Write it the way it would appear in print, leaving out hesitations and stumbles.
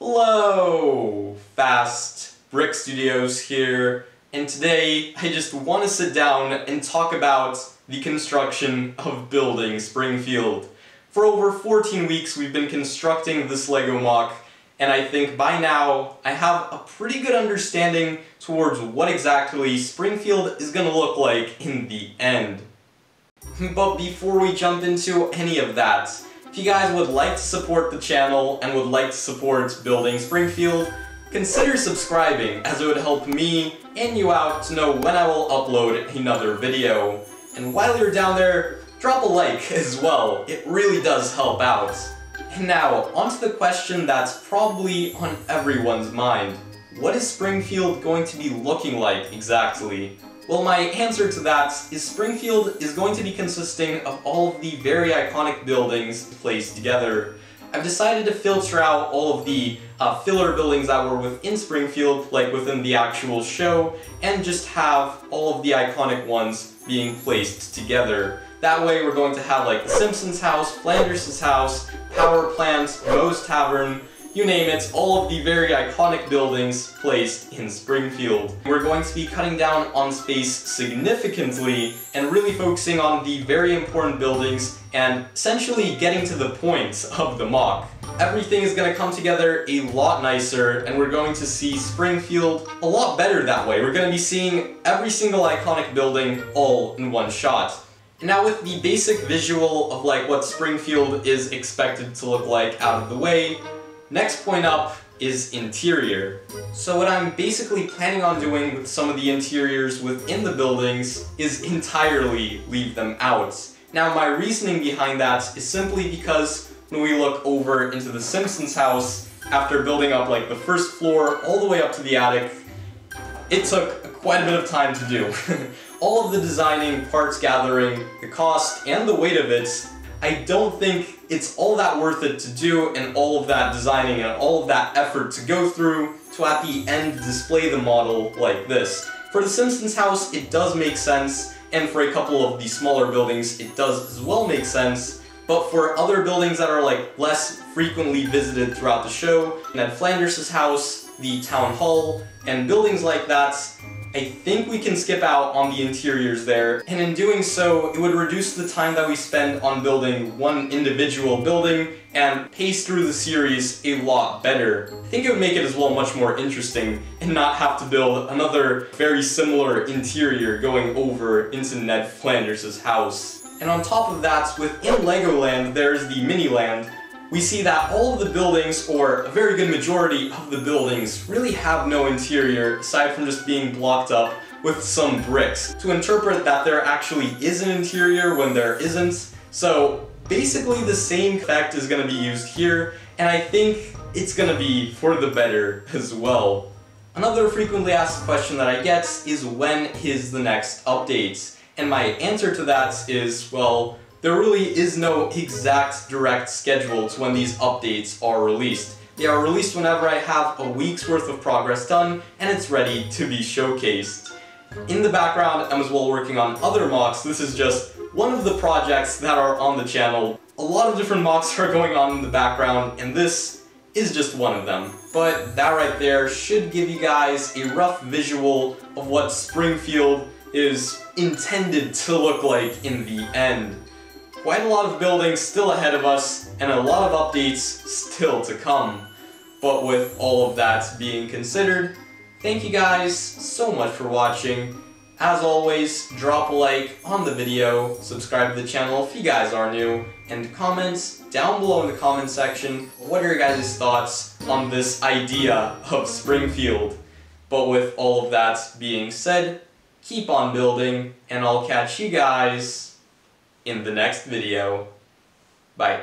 Hello! Fast Brick Studios here, and today I just want to sit down and talk about the construction of building Springfield. For over 14 weeks we've been constructing this Lego mock, and I think by now I have a pretty good understanding towards what exactly Springfield is going to look like in the end. But before we jump into any of that, if you guys would like to support the channel and would like to support building Springfield, consider subscribing, as it would help me and you out to know when I will upload another video. And while you're down there, drop a like as well, it really does help out. And now, onto the question that's probably on everyone's mind. What is Springfield going to be looking like exactly? Well, my answer to that is Springfield is going to be consisting of all of the very iconic buildings placed together. I've decided to filter out all of the filler buildings that were within Springfield, like within the actual show, and just have all of the iconic ones being placed together. That way we're going to have like the Simpsons house, Flanders' house, Power Plant, Moe's Tavern, you name it, all of the very iconic buildings placed in Springfield. We're going to be cutting down on space significantly and really focusing on the very important buildings and essentially getting to the point of the mock. Everything is going to come together a lot nicer, and we're going to see Springfield a lot better that way. We're going to be seeing every single iconic building all in one shot. And now with the basic visual of like what Springfield is expected to look like out of the way, next point up is interior. So what I'm basically planning on doing with some of the interiors within the buildings is entirely leave them out. Now my reasoning behind that is simply because when we look over into the Simpsons house, after building up like the first floor all the way up to the attic, it took quite a bit of time to do. All of the designing, parts gathering, the cost, and the weight of it, I don't think it's all that worth it to do, and all of that designing and all of that effort to go through to at the end display the model like this. For the Simpsons house, it does make sense, and for a couple of the smaller buildings, it does as well make sense. But for other buildings that are like less frequently visited throughout the show, and Flanders' house, the town hall, and buildings like that, I think we can skip out on the interiors there, and in doing so, it would reduce the time that we spend on building one individual building and pace through the series a lot better. I think it would make it as well much more interesting and not have to build another very similar interior going over into Ned Flanders' house. And on top of that, within Legoland, there's the Miniland. We see that all of the buildings, or a very good majority of the buildings, really have no interior aside from just being blocked up with some bricks to interpret that there actually is an interior when there isn't. So basically the same effect is going to be used here, and I think it's going to be for the better as well. Another frequently asked question that I get is when is the next update? And my answer to that is, well, there really is no exact direct schedule to when these updates are released. They are released whenever I have a week's worth of progress done and it's ready to be showcased. In the background, I'm as well working on other mocks. This is just one of the projects that are on the channel. A lot of different mocks are going on in the background, and this is just one of them. But that right there should give you guys a rough visual of what Springfield is intended to look like in the end. Quite a lot of buildings still ahead of us, and a lot of updates still to come. But with all of that being considered, thank you guys so much for watching. As always, drop a like on the video, subscribe to the channel if you guys are new, and comment down below in the comment section what are your guys' thoughts on this idea of Springfield. But with all of that being said, keep on building, and I'll catch you guys in the next video. Bye.